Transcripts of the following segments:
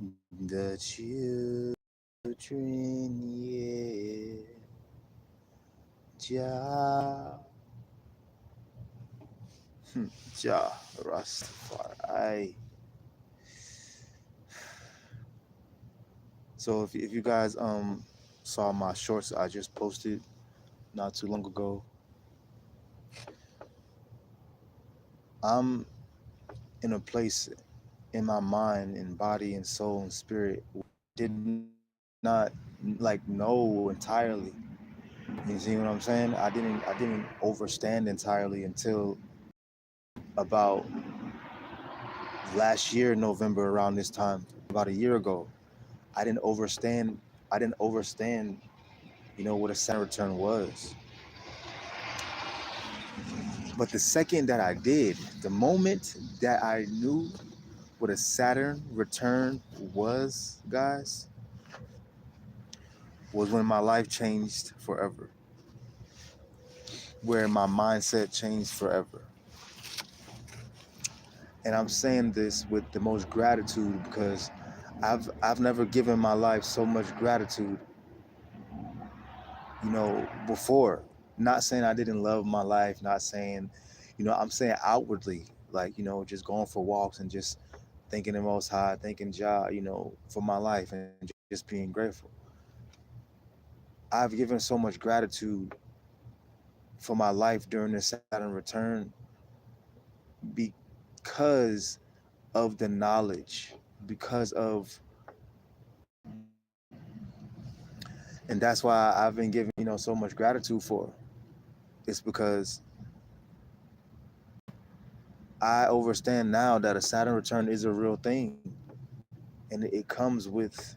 The children, yeah, Jah, Jah, Rastafari. So if you guys saw my shorts I just posted not too long ago, I'm in a place in my mind and body and soul and spirit did not like know entirely. You see what I'm saying? I didn't overstand entirely until about last year, November, around this time, about a year ago. I didn't overstand. I didn't overstand, what a Saturn return was. But the second that I did, the moment that I knew what a Saturn return was, guys, was when my life changed forever. Where my mindset changed forever. And I'm saying this with the most gratitude because I've never given my life so much gratitude, before. Not saying I didn't love my life, not saying, I'm saying outwardly, like, just going for walks and just thanking the Most High, thanking Jah, for my life and just being grateful. I've given so much gratitude for my life during the Saturn return because of the knowledge, because of, and that's why I've been giving, so much gratitude for. It's because I understand now that a Saturn return is a real thing, and it comes with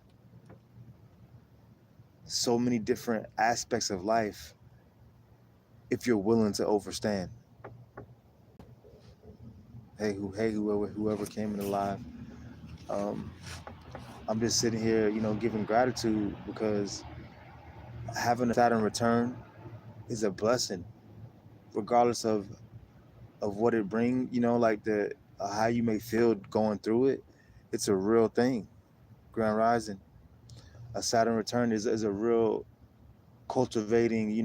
so many different aspects of life if you're willing to understand. Hey, whoever came in alive. Um, I'm just sitting here, giving gratitude because having a Saturn return is a blessing, regardless of what it brings. Like the how you may feel going through it. It's a real thing. Grand Rising, a Saturn return is a real cultivating,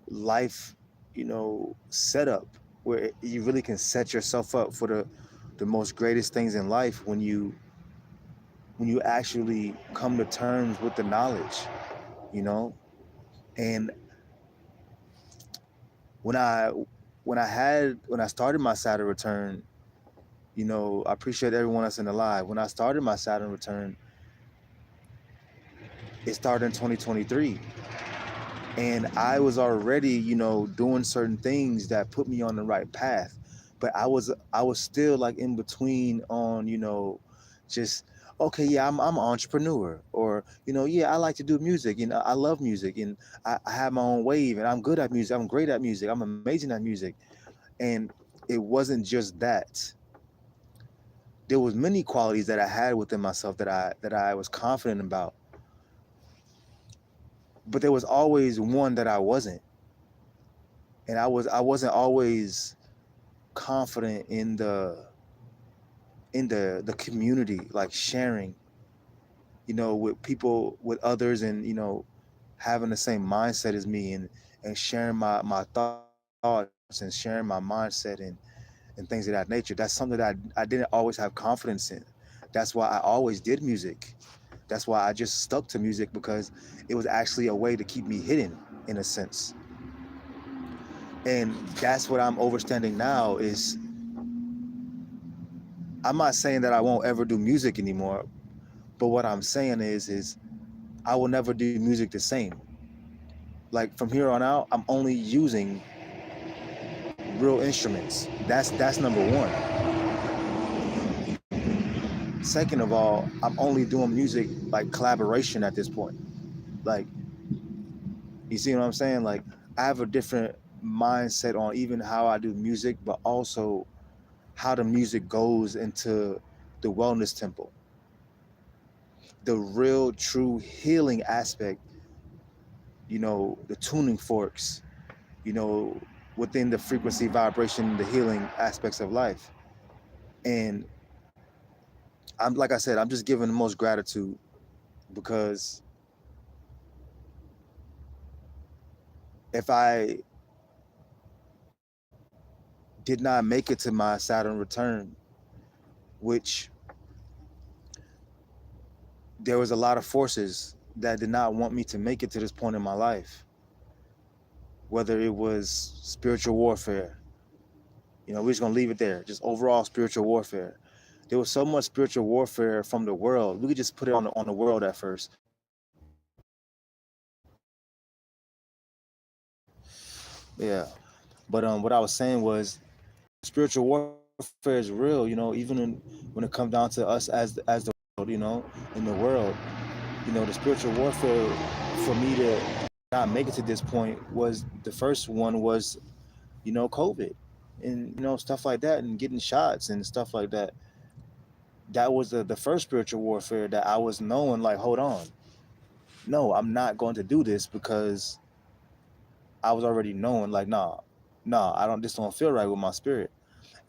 life, setup where you really can set yourself up for the most greatest things in life when you actually come to terms with the knowledge, you know. And when I when I started my Saturn return, I appreciate everyone that's in the live. When I started my Saturn return, it started in 2023. And I was already, doing certain things that put me on the right path. But I was still like in between on, just okay, yeah, I'm an entrepreneur, or yeah, I like to do music, I love music, and I have my own wave, and I'm good at music, I'm great at music, I'm amazing at music. And it wasn't just that. There was many qualities that I had within myself that I was confident about, but there was always one that I wasn't. And I wasn't always confident in the community, like sharing, with people, with others, and having the same mindset as me, and sharing my thoughts and sharing my mindset and things of that nature. That's something that I didn't always have confidence in. That's why I always did music. That's why I just stuck to music, because it was actually a way to keep me hidden, in a sense. And that's what I'm understanding now is, I'm not saying that I won't ever do music anymore, but what I'm saying is I will never do music the same. Like from here on out, I'm only using real instruments. That's number one. Second of all, I'm only doing music like collaboration at this point. Like, you see what I'm saying? Like, I have a different mindset on even how I do music, but also how the music goes into the wellness temple, the real true healing aspect, the tuning forks, you know, within the frequency, vibration, the healing aspects of life. And I'm like I said, I'm just giving the most gratitude because if I did not make it to my Saturn return, which there was a lot of forces that did not want me to make it to this point in my life, whether it was spiritual warfare, we're just gonna leave it there, just overall spiritual warfare. There was so much spiritual warfare from the world. We could just put it on the world at first. Yeah. But what I was saying was spiritual warfare is real, even when it comes down to us as the world, in the world. The spiritual warfare for me to not make it to this point was the first one was, COVID and, stuff like that and getting shots and stuff like that. That was the first spiritual warfare that I was knowing, like, hold on. No, I'm not going to do this because I was already knowing, like, this don't feel right with my spirit.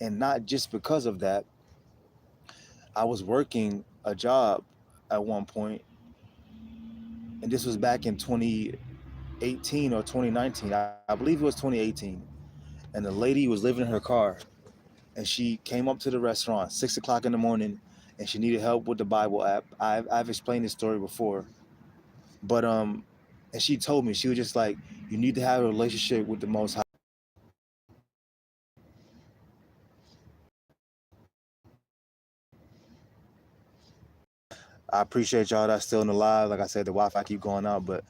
And not just because of that, I was working a job at one point, and this was back in 2018 or 2019. I believe it was 2018. And the lady was living in her car, and she came up to the restaurant 6 o'clock in the morning, and she needed help with the Bible app. I've explained this story before, but and she told me, she was just like, you need to have a relationship with the Most High. I appreciate y'all that's still in the live. Like I said, the Wi-Fi keep going out, but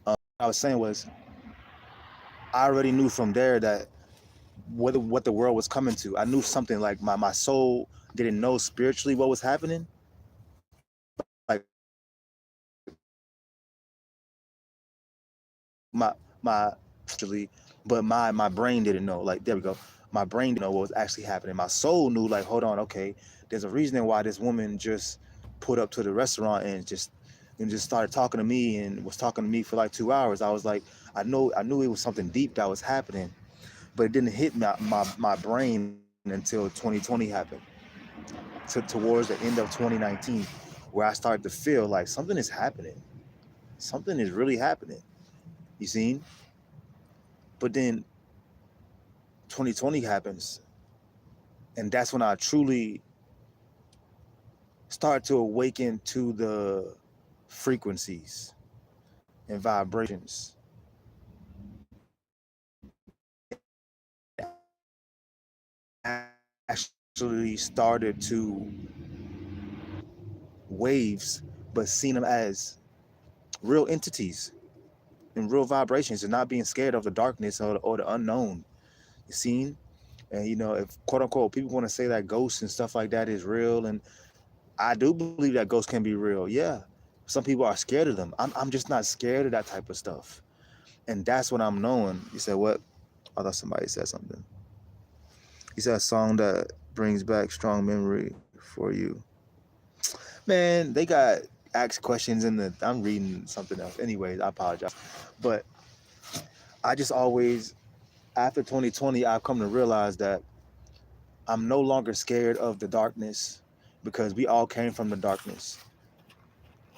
what I was saying was, I already knew from there that what the world was coming to. I knew something, like my soul didn't know spiritually what was happening. Like my actually, but my brain didn't know. Like, there we go. My brain didn't know what was actually happening. My soul knew, like, hold on, okay, there's a reason why this woman just put up to the restaurant and just started talking to me and was talking to me for like 2 hours. I was like, I knew it was something deep that was happening, but it didn't hit my brain until 2020 happened, towards the end of 2019, where I started to feel like something is happening. Something is really happening. You seen? But then 2020 happens, and that's when I truly start to awaken to the frequencies and vibrations. Actually started to waves, but seen them as real entities and real vibrations, and not being scared of the darkness or the unknown. You seen? And if quote unquote people want to say that ghosts and stuff like that is real, and I do believe that ghosts can be real. Yeah. Some people are scared of them. I'm just not scared of that type of stuff. And that's what I'm knowing. You said what? I thought somebody said something. He said a song that brings back strong memory for you. Man, they got asked questions I'm reading something else. Anyways, I apologize. But I just always, after 2020, I've come to realize that I'm no longer scared of the darkness, because we all came from the darkness.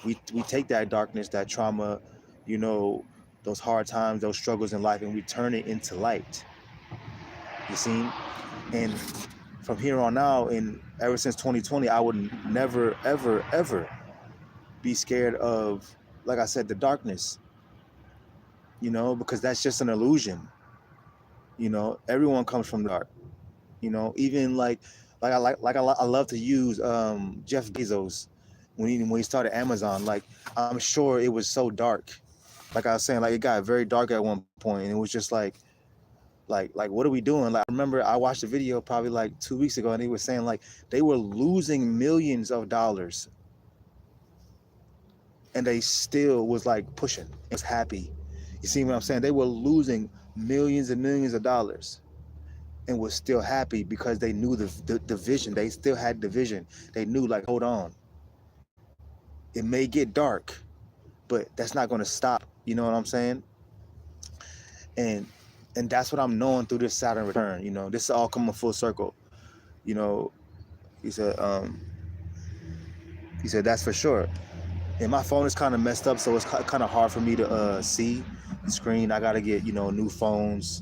We take that darkness, that trauma, those hard times, those struggles in life, and we turn it into light. You see? And from here on out, and ever since 2020, I would never, ever, ever be scared of, like I said, the darkness, because that's just an illusion. Everyone comes from the dark. Even I love to use Jeff Bezos when he started Amazon. Like, I'm sure it was so dark. Like I was saying, like, it got very dark at one point, and it was just like what are we doing? Like, I remember I watched a video probably like 2 weeks ago, and they were saying like they were losing millions of dollars, and they still was like pushing. It was happy. You see what I'm saying? They were losing millions and millions of dollars, and was still happy because they knew the vision. They still had the vision. They knew, like, hold on, it may get dark, but that's not going to stop. You know what I'm saying? And that's what I'm knowing through this Saturn return. This is all coming full circle. You know, he said, He said, that's for sure. And my phone is kind of messed up, so it's kind of hard for me to see the screen. I got to get, new phones.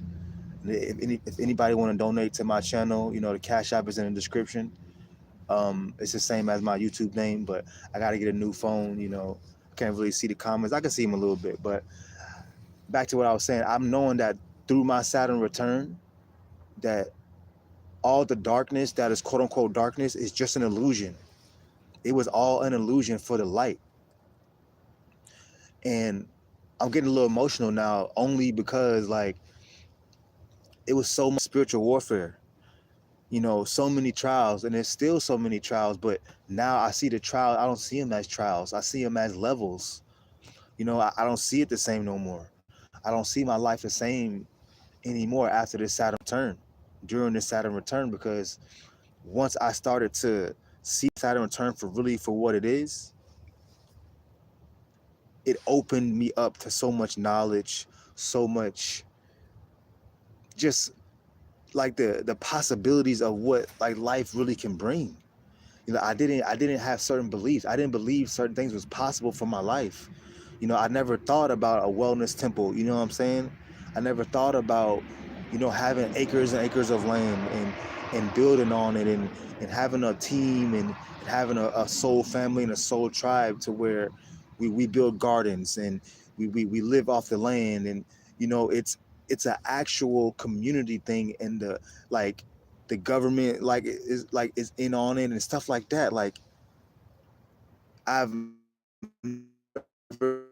If anybody want to donate to my channel, the Cash App is in the description. It's the same as my YouTube name, but I got to get a new phone. I can't really see the comments. I can see them a little bit, but back to what I was saying, I'm knowing that through my Saturn return, that all the darkness that is quote unquote darkness is just an illusion. It was all an illusion for the light. And I'm getting a little emotional now only because it was so much spiritual warfare, so many trials, and there's still so many trials, but now I see the trial. I don't see them as trials. I see them as levels. I don't see it the same no more. I don't see my life the same anymore after this Saturn return, during this Saturn return, because once I started to see Saturn return for what it is, it opened me up to so much knowledge, so much just the possibilities of what life really can bring. I didn't have certain beliefs. I didn't believe certain things was possible for my life. I never thought about a wellness temple, you know what I'm saying? I never thought about, having acres and acres of land and building on it and having a team and having a soul family and a soul tribe to where we build gardens and we live off the land, and it's an actual community thing, and the government is in on it and stuff like that. I've never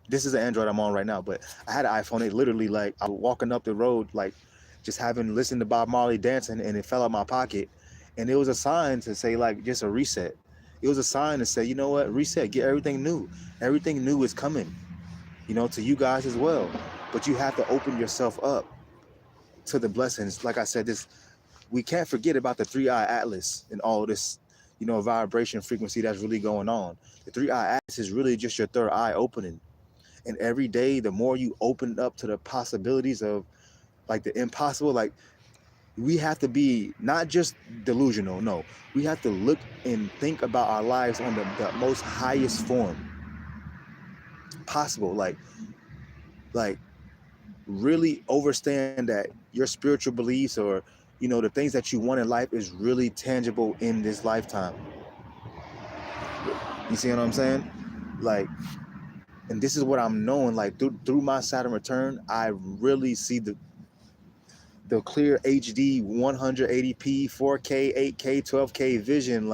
this is an Android I'm on right now, but I had an iPhone. It literally I was walking up the road, just having listened to Bob Marley dancing, and it fell out my pocket, and it was a sign to say just a reset. It was a sign to say, you know what, reset, get everything new. Everything new is coming, to you guys as well. But you have to open yourself up to the blessings. Like I said, we can't forget about the 3-eye atlas and all this, vibration frequency that's really going on. The 3-eye atlas is really just your third eye opening. And every day, the more you open up to the possibilities of the impossible, we have to be not just delusional. No, we have to look and think about our lives on the most highest form possible. Really understand that your spiritual beliefs or the things that you want in life is really tangible in this lifetime. You see what I'm saying? And this is what I'm knowing, through my Saturn return, I really see the clear HD 180p 4K 8K 12K vision.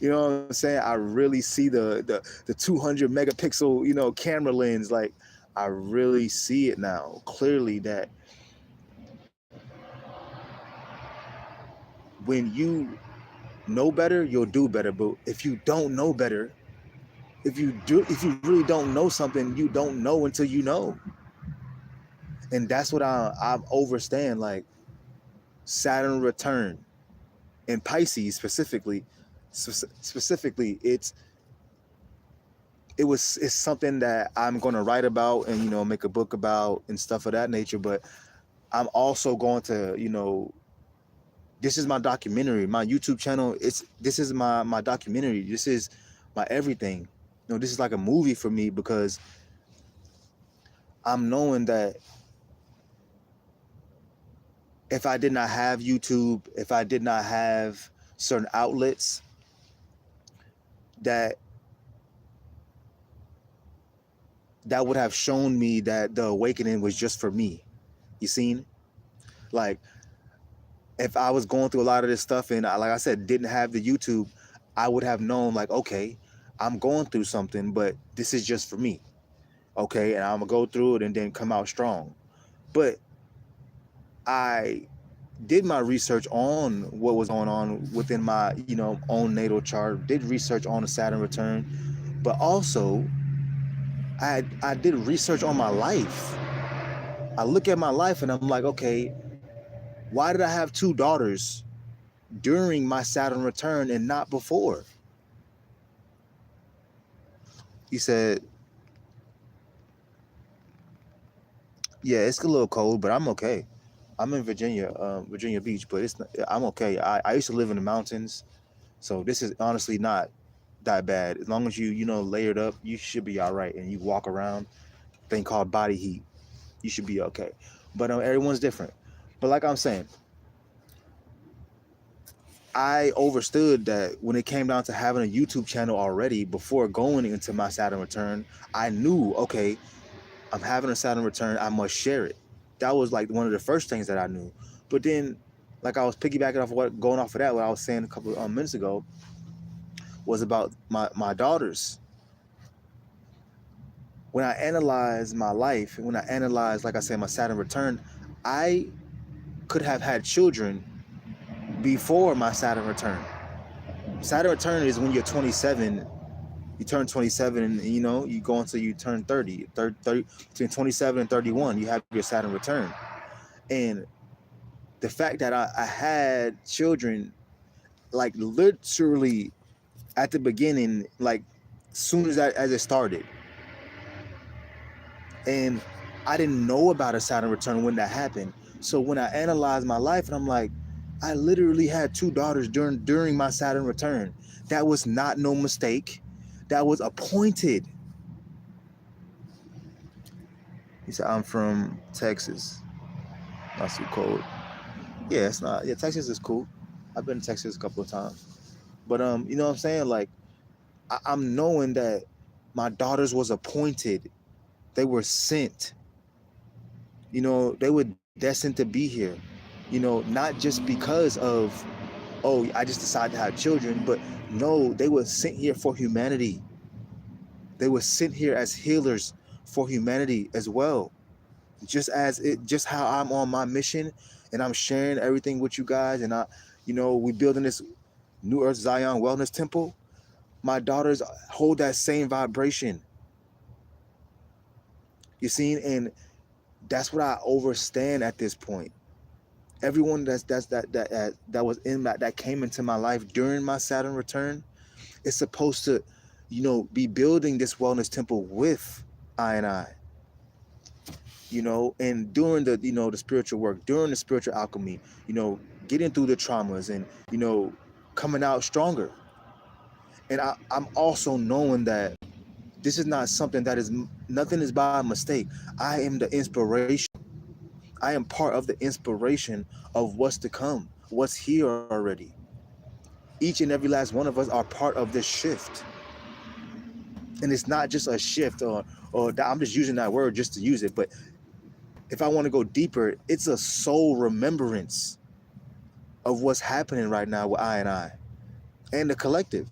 You know what I'm saying? I really see the 200 megapixel camera lens. I really see it now clearly, that when you know better, you'll do better. But if you don't know better, if you really don't know something, you don't know until you know. And that's what I understand. Saturn return in Pisces specifically, it's something that I'm going to write about and make a book about and stuff of that nature. But I'm also going to this is my documentary, my YouTube channel. This is my documentary. This is my everything. This is like a movie for me, because I'm knowing that if I did not have YouTube, if I did not have certain outlets, that would have shown me that the awakening was just for me. You seen? If I was going through a lot of this stuff and I said, didn't have the YouTube, I would have known okay, I'm going through something, but this is just for me. Okay, and I'm gonna go through it and then come out strong. But I did my research on what was going on within my own natal chart, did research on the Saturn return, but also I did research on my life. I look at my life and I'm like, okay, why did I have 2 daughters during my Saturn return and not before? He said, yeah, it's a little cold, but I'm okay. I'm in Virginia, Virginia Beach, but it's not, I'm okay. I used to live in the mountains, so this is honestly not that bad. As long as you know layered up, you should be all right, and you walk around. Thing called body heat, you should be okay. But everyone's different. But like I'm saying, I overstood that when it came down to having a YouTube channel already before going into my Saturn return, I knew, okay, I'm having a Saturn return, I must share it. That was like one of the first things that I knew. But then, like I was piggybacking off of going off of that, what I was saying a couple of minutes ago was about my daughters. When I analyze my life, when I analyze, like I said, my Saturn return, I could have had children before my Saturn return. Saturn return is when you're 27. You turn 27 and you go until you turn 30. 30 between 27 and 31, you have your Saturn return. And the fact that I had children like literally at the beginning, like soon as it started. And I didn't know about a Saturn return when that happened. So when I analyzed my life, and I'm like, I literally had two daughters during my Saturn return. That was not no mistake. That was appointed. He said, I'm from Texas. Not too cold. Yeah, it's not. Yeah, Texas is cool. I've been to Texas a couple of times. But you know what I'm saying? Like, I'm knowing that my daughters was appointed. They were sent. They were destined to be here. Not just because of, oh, I just decided to have children, but no, they were sent here for humanity. They were sent here as healers for humanity as well. Just how I'm on my mission and I'm sharing everything with you guys, and we building this New Earth Zion Wellness Temple. My daughters hold that same vibration. You see, and that's what I understand at this point. Everyone that was in that came into my life during my Saturn return is supposed to, be building this wellness temple with I. And during the spiritual work, during the spiritual alchemy, getting through the traumas and, coming out stronger. And I'm also knowing that this is not something nothing is by mistake. I am the inspiration. I am part of the inspiration of what's to come, what's here already. Each and every last one of us are part of this shift. And it's not just a shift or I'm just using that word just to use it, but if I want to go deeper, it's a soul remembrance of what's happening right now with I and the collective.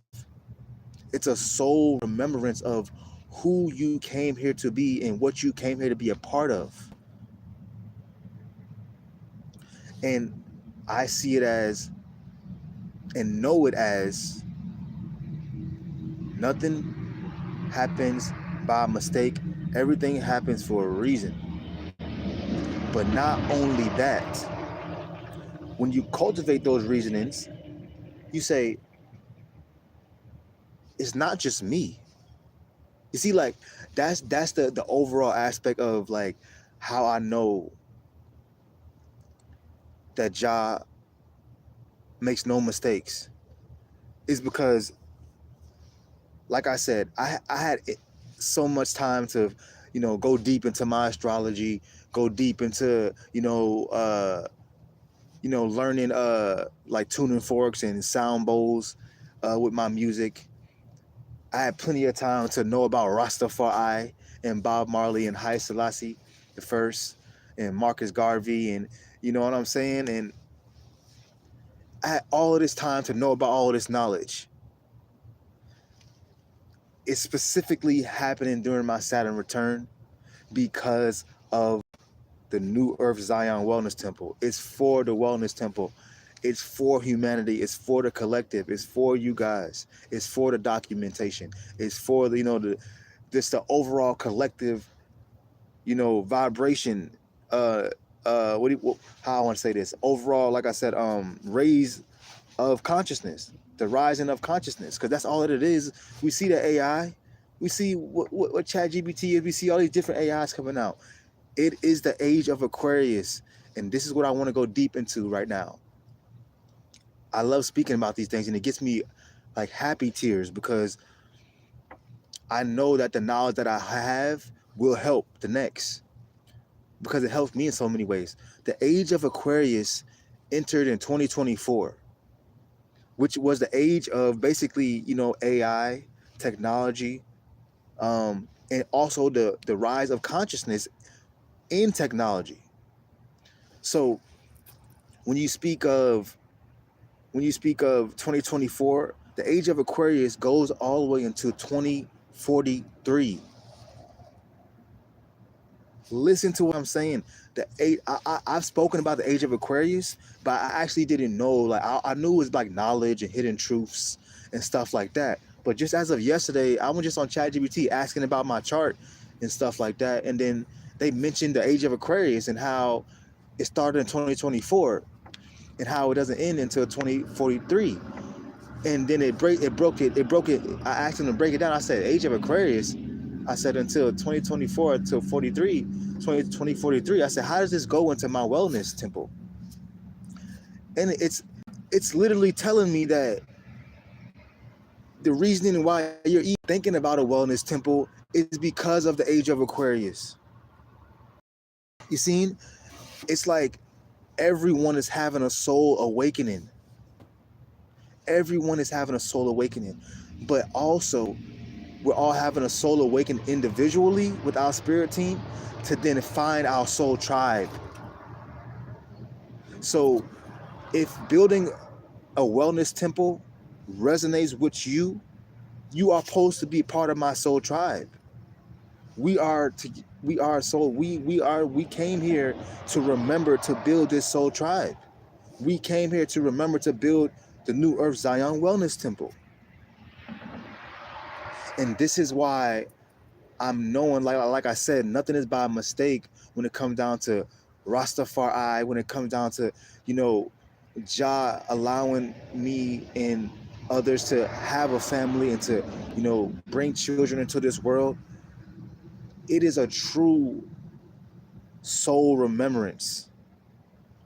It's a soul remembrance of who you came here to be and what you came here to be a part of. And I see it as and know it as nothing happens by mistake. Everything happens for a reason. But not only that, when you cultivate those reasonings, you say, it's not just me. You see, like that's the overall aspect of like how I know that Jah makes no mistakes. Is because, like I said, I had so much time to, go deep into my astrology, go deep into, learning like tuning forks and sound bowls with my music. I had plenty of time to know about Rastafari and Bob Marley and Haile Selassie the first and Marcus Garvey, and you know what I'm saying? And I had all of this time to know about all of this knowledge. It's specifically happening during my Saturn return because of the New Earth Zion Wellness Temple. It's for the Wellness Temple. It's for humanity. It's for the collective. It's for you guys. It's for the documentation. It's for the the overall collective, vibration. How I want to say this? Overall, like I said, raise of consciousness, the rising of consciousness, because that's all that it is. We see the AI. We see what ChatGPT is. We see all these different AIs coming out. It is the age of Aquarius. And this is what I want to go deep into right now. I love speaking about these things, and it gets me like happy tears because I know that the knowledge that I have will help the next, because it helps me in so many ways. The age of Aquarius entered in 2024, which was the age of basically, AI, technology, and also the rise of consciousness in technology. So when you speak of 2024, the age of Aquarius goes all the way into 2043. Listen to what I'm saying. I've spoken about the age of Aquarius, but I actually didn't know. Like I knew it was like knowledge and hidden truths and stuff like that. But just as of yesterday, I was just on ChatGPT asking about my chart and stuff like that, and then they mentioned the age of Aquarius and how it started in 2024 and how it doesn't end until 2043. And then it broke it. I asked them to break it down. I said age of Aquarius, I said until 2024 until 2043. I said, how does this go into my wellness temple? And it's literally telling me that the reasoning why you're even thinking about a wellness temple is because of the age of Aquarius. You see, it's like everyone is having a soul awakening. Everyone is having a soul awakening, but also we're all having a soul awakening individually with our spirit team to then find our soul tribe. So if building a wellness temple resonates with you, you are supposed to be part of my soul tribe. We came here to remember to build this soul tribe. We came here to remember to build the New Earth Zion Wellness Temple. And this is why I'm knowing, like I said, nothing is by mistake when it comes down to Rastafari, when it comes down to, Jah allowing me and others to have a family and to, bring children into this world. It is a true soul remembrance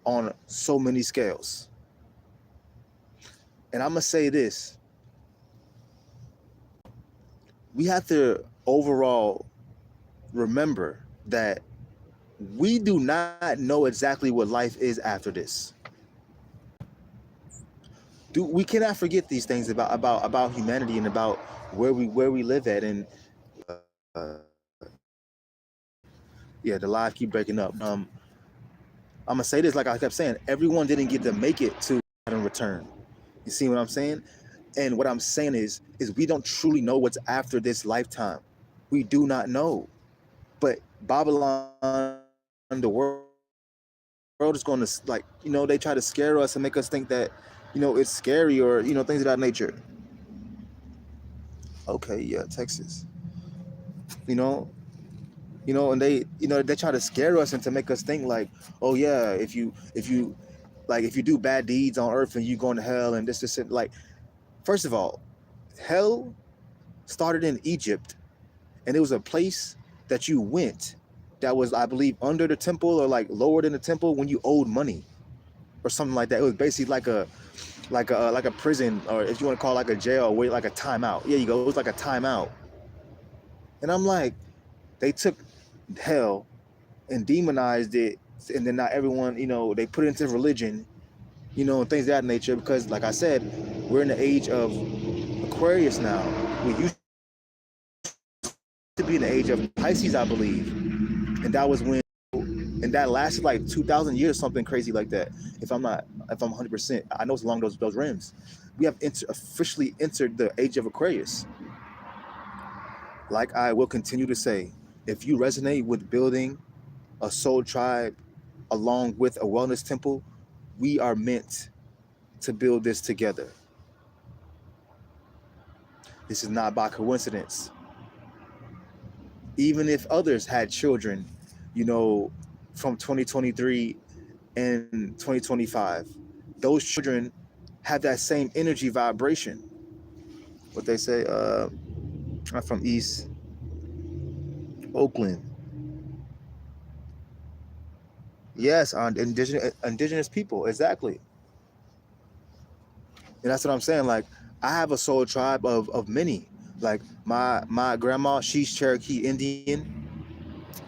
on so many scales. And I'm going to say this. We have to overall remember that we do not know exactly what life is after this. We cannot forget these things about humanity and about where we live at. And yeah, the live keep breaking up. I'm gonna say this like I kept saying. Everyone didn't get to make it to Saturn return. You see what I'm saying? And what I'm saying is we don't truly know what's after this lifetime. We do not know. But Babylon, the world is going to, like, they try to scare us and make us think that, it's scary or, things of that nature. Okay, yeah, Texas. You know, and they try to scare us and to make us think like, oh yeah, if you do bad deeds on earth and you going to hell and this and like, first of all, hell started in Egypt, and it was a place that you went that was, I believe, under the temple or like lower than the temple when you owed money or something like that. It was basically like a prison, or if you want to call it like a jail, wait, like a timeout. Yeah, you go. It was like a timeout. And I'm like, they took hell and demonized it, and then not everyone, they put it into religion, and things of that nature. Because, like I said, we're in the age of Aquarius now. We used to be in the age of Pisces, I believe, and that was when, and that lasted like 2,000 years, something crazy like that. If I'm 100%, I know it's along those rims. We have officially entered the age of Aquarius. Like I will continue to say, if you resonate with building a soul tribe along with a wellness temple, we are meant to build this together. This is not by coincidence. Even if others had children, from 2023 and 2025, those children have that same energy vibration. What they say, I'm from East Oakland. Yes, on indigenous people, exactly. And that's what I'm saying. Like, I have a soul tribe of many. Like my grandma, she's Cherokee Indian,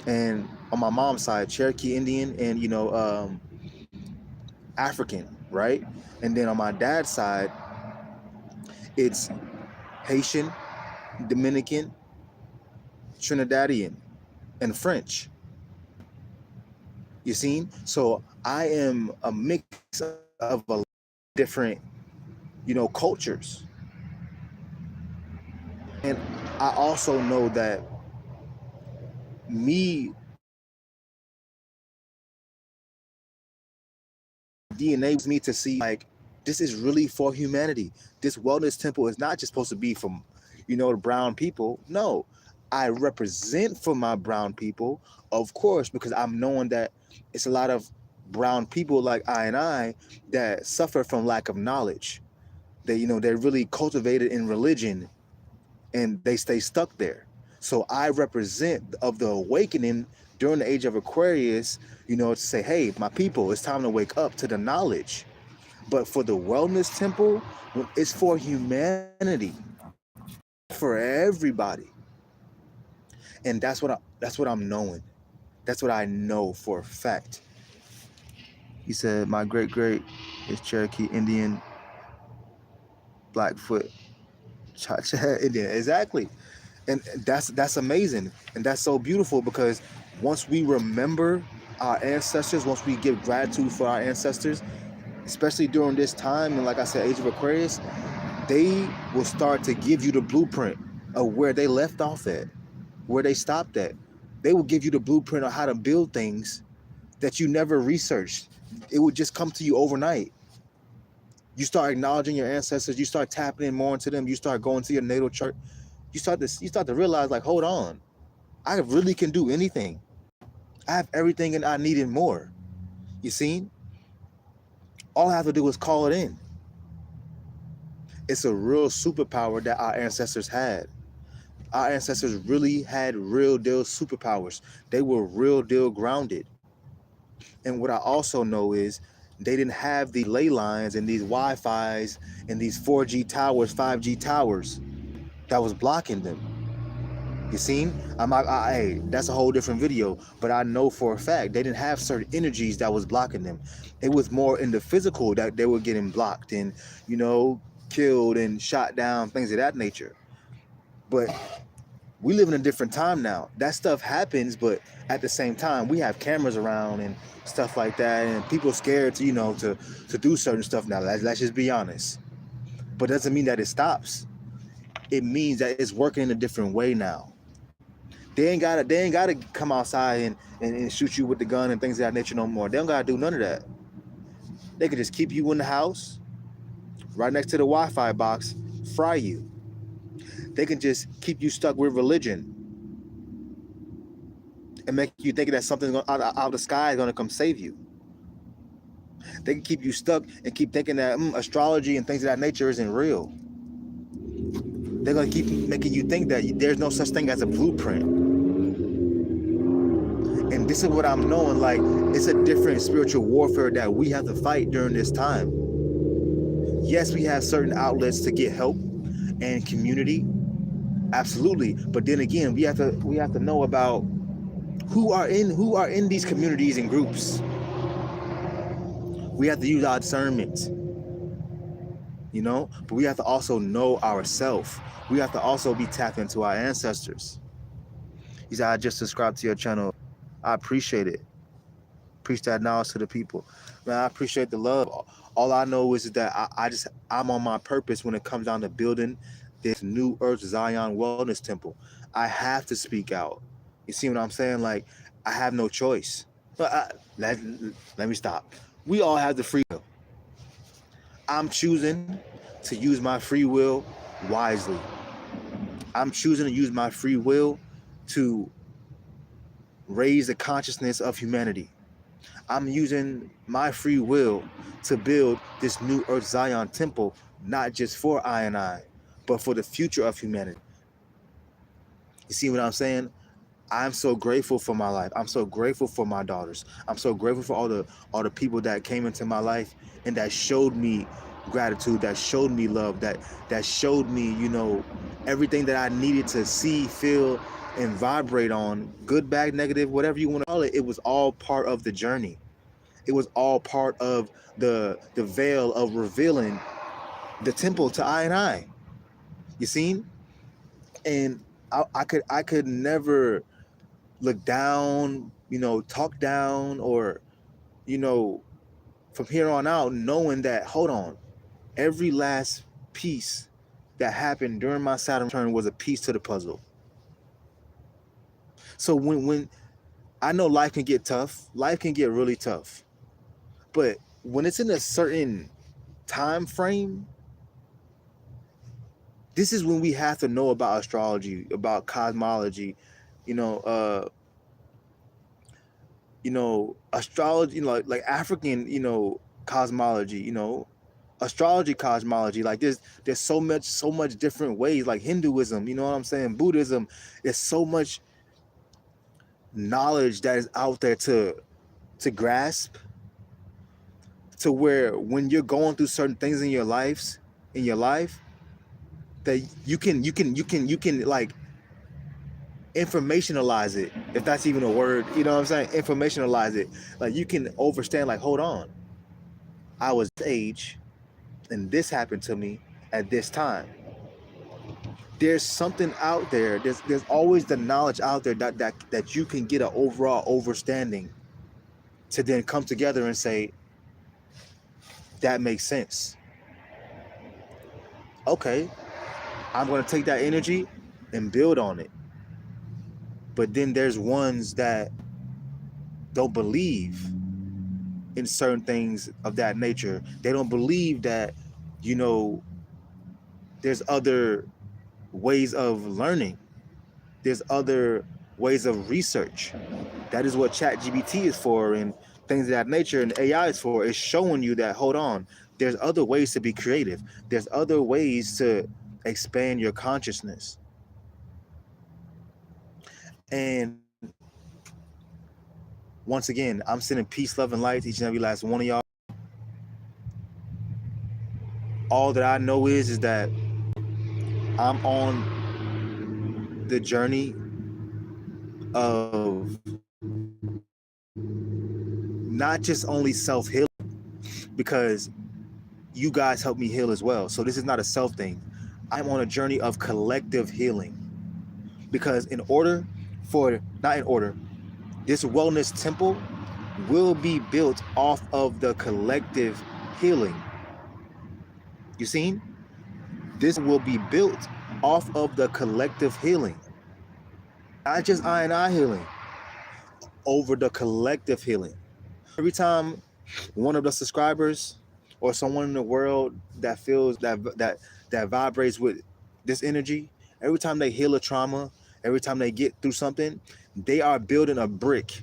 and on my mom's side, Cherokee Indian, and African, right? And then on my dad's side, it's Haitian, Dominican, Trinidadian, and French. You seen? So I am a mix of a different, cultures. And I also know that me DNA was me to see like this is really for humanity. This wellness temple is not just supposed to be from, the brown people. No, I represent for my brown people, of course, because I'm knowing that it's a lot of brown people like I that suffer from lack of knowledge. They're really cultivated in religion and they stay stuck there. So I represent of the awakening during the age of Aquarius, to say, hey, my people, it's time to wake up to the knowledge. But for the wellness temple, it's for humanity, for everybody. And that's what I'm knowing. That's what I know for a fact. He said, my great great is Cherokee Indian, Blackfoot, Cha-Cha Indian. Exactly. And that's amazing. And that's so beautiful because once we remember our ancestors, once we give gratitude for our ancestors, especially during this time, and like I said, Age of Aquarius, they will start to give you the blueprint of where they left off at, where they stopped at. They will give you the blueprint on how to build things that you never researched. It would just come to you overnight. You start acknowledging your ancestors, you start tapping in more into them, you start going to your natal chart, you start to realize, like, hold on, I really can do anything. I have everything and I need it more. You see? All I have to do is call it in. It's a real superpower that our ancestors had. Our ancestors really had real deal superpowers. They were real deal grounded. And what I also know is they didn't have the ley lines and these Wi-Fi's and these 4G towers, 5G towers that was blocking them. You seen? Hey, that's a whole different video. But I know for a fact they didn't have certain energies that was blocking them. It was more in the physical that they were getting blocked and, killed and shot down, things of that nature. But we live in a different time now. That stuff happens, but at the same time, we have cameras around and stuff like that, and people scared to, to do certain stuff now. Let's just be honest. But it doesn't mean that it stops. It means that it's working in a different way now. They ain't gotta come outside and shoot you with the gun and things of that nature no more. They don't gotta do none of that. They can just keep you in the house, right next to the Wi-Fi box, fry you. They can just keep you stuck with religion and make you think that something out of the sky is gonna come save you. They can keep you stuck and keep thinking that astrology and things of that nature isn't real. They're gonna keep making you think that there's no such thing as a blueprint. And this is what I'm knowing, like, it's a different spiritual warfare that we have to fight during this time. Yes, we have certain outlets to get help and community, absolutely. But then again, we have to know about who are in these communities and groups. We have to use our discernment, but we have to also know ourselves. We have to also be tapped into our ancestors. He said, I just subscribed to your channel. I appreciate it. Preach that knowledge to the people. Man, I appreciate the love. All I know is that I'm on my purpose when it comes down to building this new Earth Zion Wellness Temple. I have to speak out. You see what I'm saying? Like, I have no choice. But let me stop. We all have the free will. I'm choosing to use my free will wisely. I'm choosing to use my free will to raise the consciousness of humanity. I'm using my free will to build this new Earth Zion temple, not just for I, but for the future of humanity. You see what I'm saying? I'm so grateful for my life. I'm so grateful for my daughters. I'm so grateful for all the people that came into my life and that showed me gratitude, that showed me love, that showed me, you know, everything that I needed to see, feel, and vibrate on, good, bad, negative, whatever you want to call it. It was all part of the journey. It was all part of the veil of revealing the temple to I and I. You seen? And I could never look down, you know, talk down, or, you know, from here on out, knowing that, hold on, every last piece that happened during my Saturn return was a piece to the puzzle. So when I know life can get tough, life can get really tough, but when it's in a certain time frame, this is when we have to know about astrology, about cosmology, you know, astrology, you know, like African, you know, cosmology, you know, astrology, cosmology. Like there's so much different ways. Like Hinduism, you know what I'm saying? Buddhism. There's so much knowledge that is out there to grasp, to where when you're going through certain things in your life, that you can like informationalize it, if that's even a word, you know what I'm saying? Informationalize it. Like you can understand, like, hold on, I was this age and this happened to me at this time. There's something out there. There's always the knowledge out there that you can get an overall understanding to then come together and say, that makes sense. Okay, I'm going to take that energy and build on it. But then there's ones that don't believe in certain things of that nature. They don't believe that, you know, there's other ways of learning. There's other ways of research. That is what ChatGPT is for, and things of that nature, and AI is for. It's showing you that, hold on, there's other ways to be creative. There's other ways to expand your consciousness. And once again, I'm sending peace, love, and light to each and every last one of y'all. All that I know is that I'm on the journey of not just only self-healing, because you guys help me heal as well. So this is not a self thing. I'm on a journey of collective healing, because not in order, this wellness temple will be built off of the collective healing. You seen? This will be built off of the collective healing. Not just I and I healing, over the collective healing. Every time one of the subscribers or someone in the world that feels that vibrates with this energy, every time they heal a trauma, every time they get through something, they are building a brick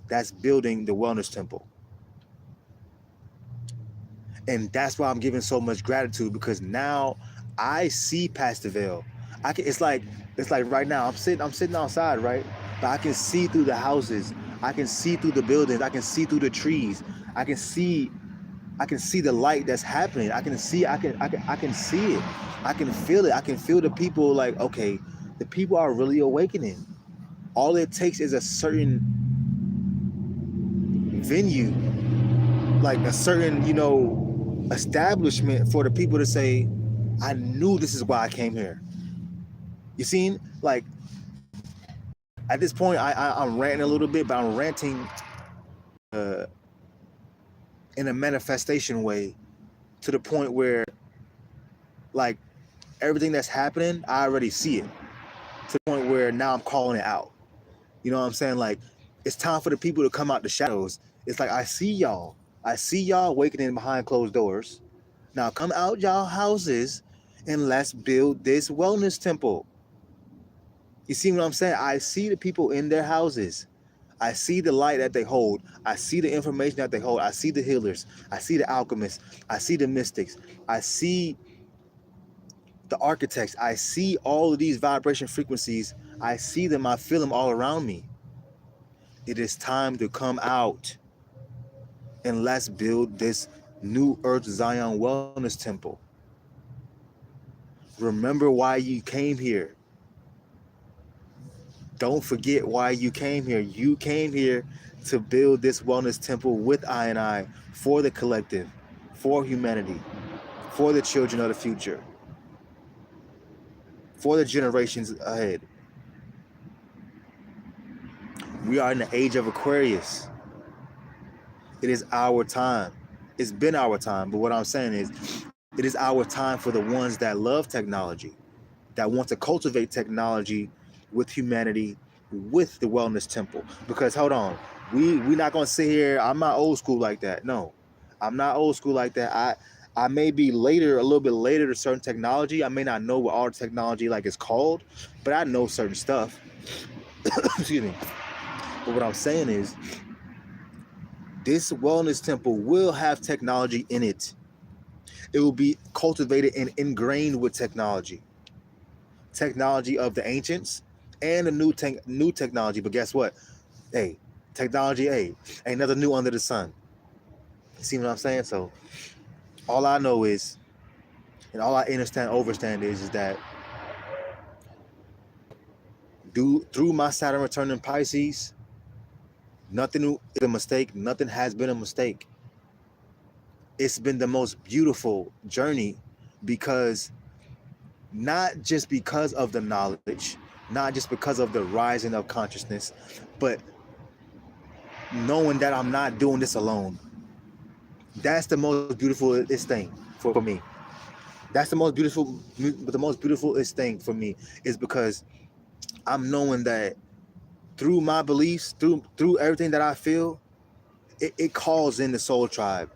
that's building the wellness temple. And that's why I'm giving so much gratitude, because now I see past the veil. It's like right now I'm sitting outside, right? But I can see through the houses. I can see through the buildings. I can see through the trees. I can see the light that's happening. I can see it. I can feel it. I can feel the people, like, okay, the people are really awakening. All it takes is a certain venue, like a certain, you know, establishment for the people to say, I knew this is why I came here. You seen? Like, at this point, I'm ranting a little bit, but I'm ranting uh, in a manifestation way, to the point where, like, everything that's happening, I already see it, to the point where now I'm calling it out. You know what I'm saying? Like, it's time for the people to come out the shadows. It's like, I see y'all. I see y'all awakening behind closed doors. Now come out y'all houses and let's build this wellness temple. You see what I'm saying? I see the people in their houses. I see the light that they hold. I see the information that they hold. I see the healers. I see the alchemists. I see the mystics. I see the architects. I see all of these vibration frequencies I see them, I feel them all around me. It is time to come out and let's build this New Earth Zion Wellness Temple. Remember why you came here. Don't forget why you came here. You came here to build this wellness temple with I, for the collective, for humanity, for the children of the future, for the generations ahead. We are in the age of Aquarius. It is our time. It's been our time, but what I'm saying is, it is our time for the ones that love technology, that want to cultivate technology with humanity, with the wellness temple. Because hold on, we not gonna sit here. I'm not old school like that. No, I'm not old school like that. I may be later, a little bit later to certain technology. I may not know what all the technology like is called, but I know certain stuff. Excuse me. But what I'm saying is, this wellness temple will have technology in it. It will be cultivated and ingrained with technology. Technology of the ancients and the new technology. But guess what? Hey, technology, hey, ain't nothing new under the sun. You see what I'm saying? So all I know is, and all I overstand is that through my Saturn return in Pisces, nothing is a mistake. Nothing has been a mistake. It's been the most beautiful journey, because not just because of the knowledge, not just because of the rising of consciousness, but knowing that I'm not doing this alone. That's the most beautiful thing for me. That's the most beautiful thing for me, is because I'm knowing that through my beliefs, through everything that I feel, it calls in the soul tribe.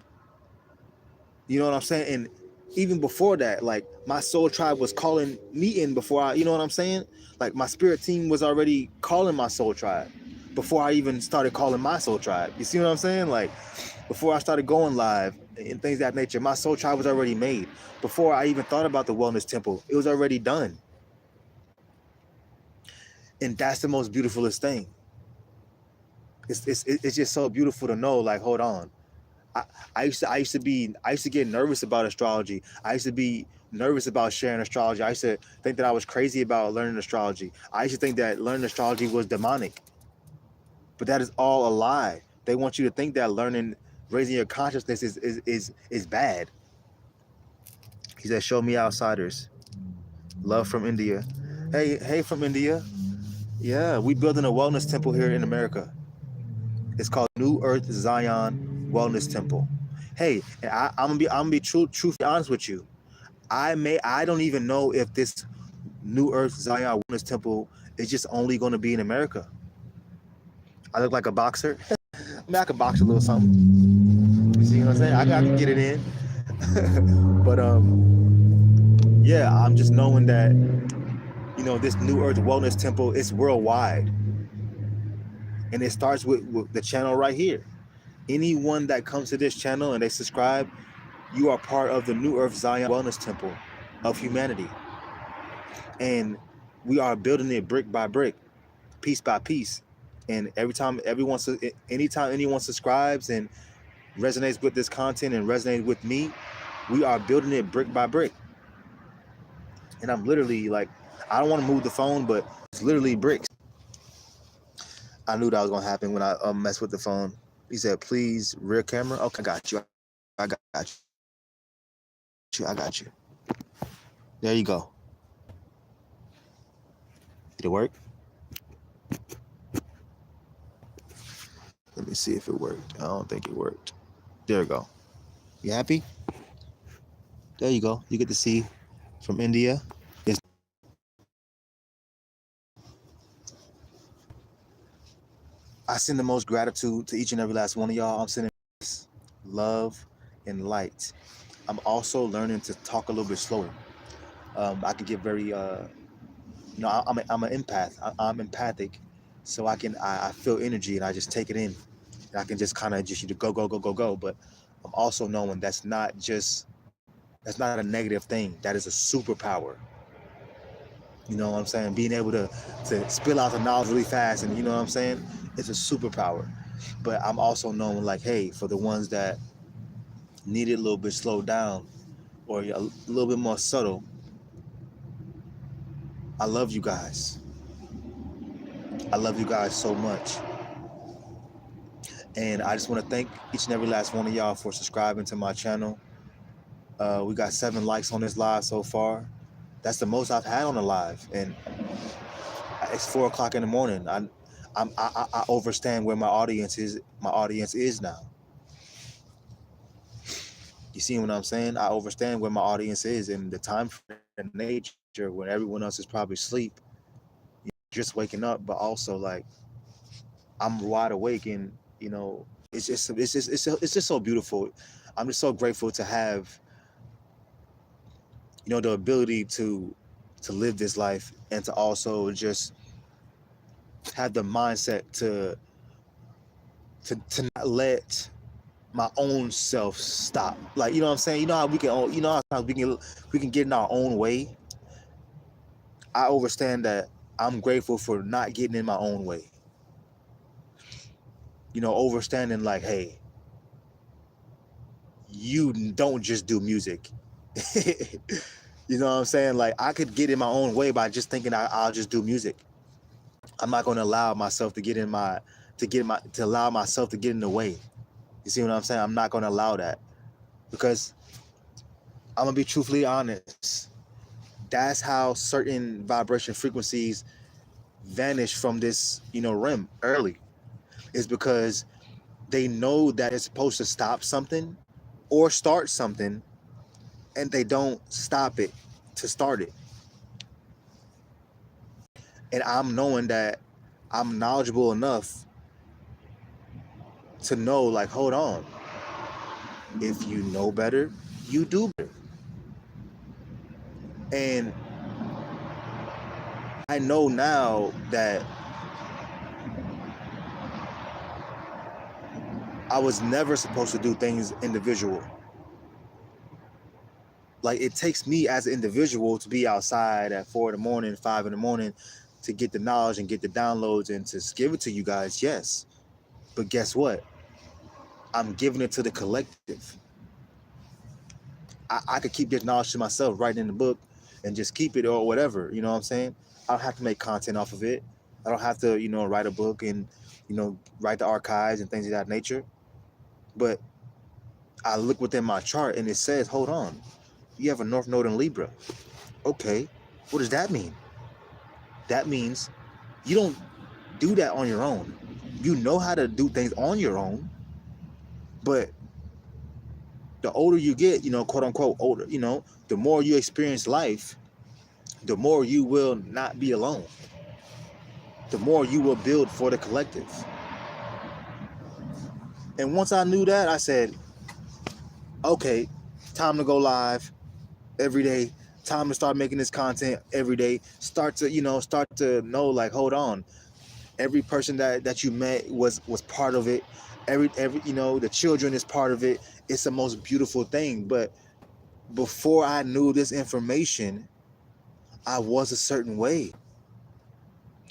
You know what I'm saying? And even before that, like, my soul tribe was calling me in before you know what I'm saying? Like, my spirit team was already calling my soul tribe before I even started calling my soul tribe. You see what I'm saying? Like, before I started going live and things of that nature, my soul tribe was already made. Before I even thought about the wellness temple, it was already done. And that's the most beautifulest thing. It's just so beautiful to know, like, hold on. I used to get nervous about astrology. I used to be nervous about sharing astrology. I used to think that I was crazy about learning astrology. I used to think that learning astrology was demonic. But that is all a lie. They want you to think that raising your consciousness is bad. He said, "Show me outsiders. Love from India." Hey from India. Yeah, we building a wellness temple here in America. It's called New Earth Zion Wellness Temple. Hey, and I'm gonna be truthfully honest with you. I don't even know if this New Earth Zion Wellness Temple is just only going to be in America. I look like a boxer. I mean, I could box a little something. You see what I'm saying? I can get it in. But yeah, I'm just knowing that, this New Earth Wellness Temple is worldwide, and it starts with the channel right here. Anyone that comes to this channel and they subscribe, you are part of the New Earth Zion Wellness Temple of humanity. And we are building it brick by brick, piece by piece. And anytime anyone subscribes and resonates with this content and resonates with me, we are building it brick by brick. And I'm literally like, I don't want to move the phone, but it's literally bricks. I knew that was going to happen when I messed with the phone. He said, "Please, rear camera." Okay, I got you. I got you. There you go. Did it work? Let me see if it worked. I don't think it worked. There we go. You happy? There you go. You get to see from India. I send the most gratitude to each and every last one of y'all. I'm sending love and light. I'm also learning to talk a little bit slower. I can get very, I'm an empath. I'm empathic, so I feel energy and I just take it in, and I can just kind of just go. But I'm also knowing that's not a negative thing. That is a superpower. You know what I'm saying? Being able to spill out the knowledge really fast, and you know what I'm saying? It's a superpower. But I'm also known like, hey, for the ones that need it a little bit slowed down or a little bit more subtle, I love you guys. I love you guys so much. And I just want to thank each and every last one of y'all for subscribing to my channel. We got 7 likes on this live so far. That's the most I've had on a live, and it's 4 o'clock in the morning. I understand where my audience is. My audience is now. You see what I'm saying? I understand where my audience is in the time frame and nature when everyone else is probably asleep, just waking up, but also like I'm wide awake, and you know, it's just so beautiful. I'm just so grateful to have, you know, the ability to live this life, and to also just have the mindset to not let my own self stop. Like, you know what I'm saying? You know how we can, you know how we can get in our own way. I understand that. I'm grateful for not getting in my own way. You know, understanding like, hey, you don't just do music. You know what I'm saying? Like, I could get in my own way by just thinking I'll just do music. I'm not going to allow myself to allow myself to get in the way. You see what I'm saying? I'm not going to allow that, because I'm going to be truthfully honest. That's how certain vibration frequencies vanish from this, you know, realm early, is because they know that it's supposed to stop something or start something, and they don't stop it to start it. And I'm knowing that I'm knowledgeable enough to know, like, hold on. If you know better, you do better. And I know now that I was never supposed to do things individual. Like, it takes me as an individual to be outside at 4 in the morning, 5 in the morning, to get the knowledge and get the downloads and to give it to you guys, yes. But guess what? I'm giving it to the collective. I could keep this knowledge to myself, write in the book, and just keep it or whatever. You know what I'm saying? I don't have to make content off of it. I don't have to, you know, write a book and, you know, write the archives and things of that nature. But I look within my chart and it says, hold on, you have a North Node in Libra. Okay, what does that mean? That means you don't do that on your own. You know how to do things on your own, but the older you get, you know, quote unquote older, you know, the more you experience life, the more you will not be alone. The more you will build for the collective. And once I knew that, I said, okay, time to go live every day. Time to start making this content every day. Start to know, like, hold on. Every person that you met was part of it. Every you know, the children is part of it. It's the most beautiful thing. But before I knew this information, I was a certain way.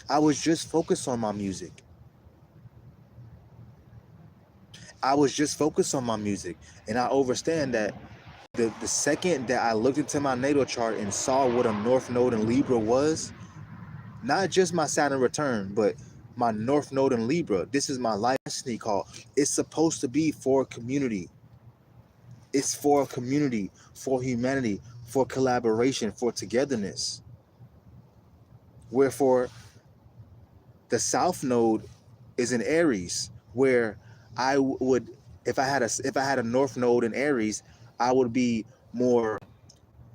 I was just focused on my music. And I understand that the second that I looked into my natal chart and saw what a North Node in Libra was, not just my Saturn return, but my North Node in Libra, this is my life destiny call. It's supposed to be for community. It's for community, for humanity, for collaboration, for togetherness. Wherefore, the South Node is in Aries, where I would, if I had a North Node in Aries, I would be more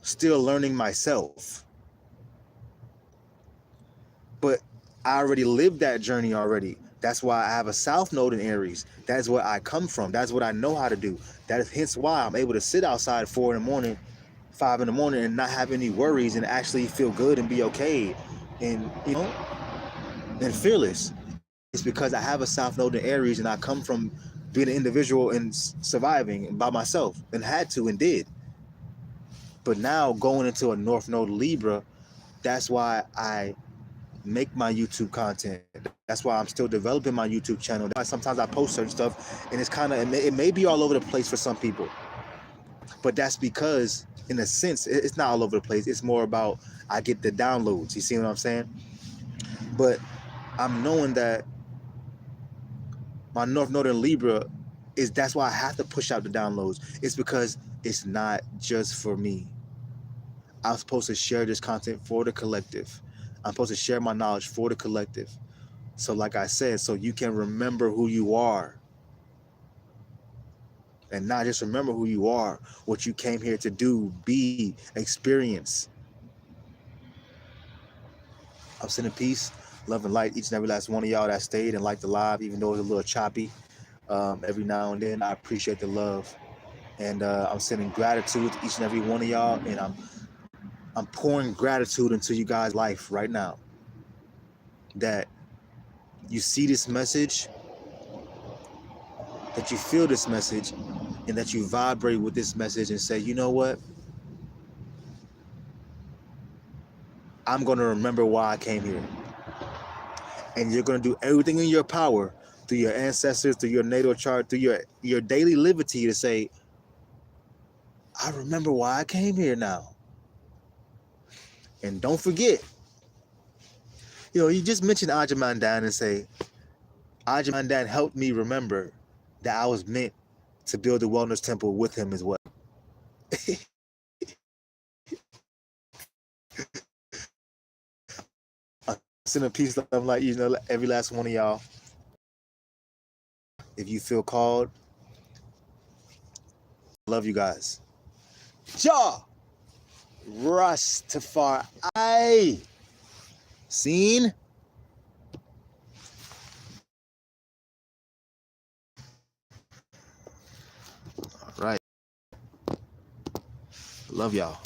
still learning myself. But I already lived that journey already. That's why I have a South Node in Aries. That's where I come from. That's what I know how to do. That is hence why I'm able to sit outside at 4 in the morning, 5 in the morning, and not have any worries and actually feel good and be okay, and, you know, and fearless. It's because I have a South Node in Aries, and I come from being an individual and surviving by myself, and had to and did. But now going into a North Node Libra, That's why I make my YouTube content. That's why I'm still developing my YouTube channel. That's why sometimes I post certain stuff, and it's kind of, it may be all over the place for some people, but that's because, in a sense, it's not all over the place. It's more about I get the downloads. You see what I'm saying? But I'm knowing that my Northern Libra is, that's why I have to push out the downloads. It's because it's not just for me. I'm supposed to share this content for the collective. I'm supposed to share my knowledge for the collective. So like I said, so you can remember who you are. And not just remember who you are, what you came here to do, be, experience. I'm sending peace, love, and light each and every last one of y'all that stayed and liked the live, even though it was a little choppy. Every now and then, I appreciate the love. And I'm sending gratitude to each and every one of y'all. And I'm pouring gratitude into you guys' life right now. That you see this message, that you feel this message, and that you vibrate with this message and say, you know what? I'm going to remember why I came here. And you're going to do everything in your power, through your ancestors, through your natal chart, through your daily liberty, to say, I remember why I came here now. And don't forget, you just mentioned Ajahman Dan and say, Ajahman Dan helped me remember that I was meant to build a wellness temple with him as well. Send a peace, love, light, every last one of y'all. If you feel called, love you guys. Ja! Rastafari. Seen? All right. Love y'all.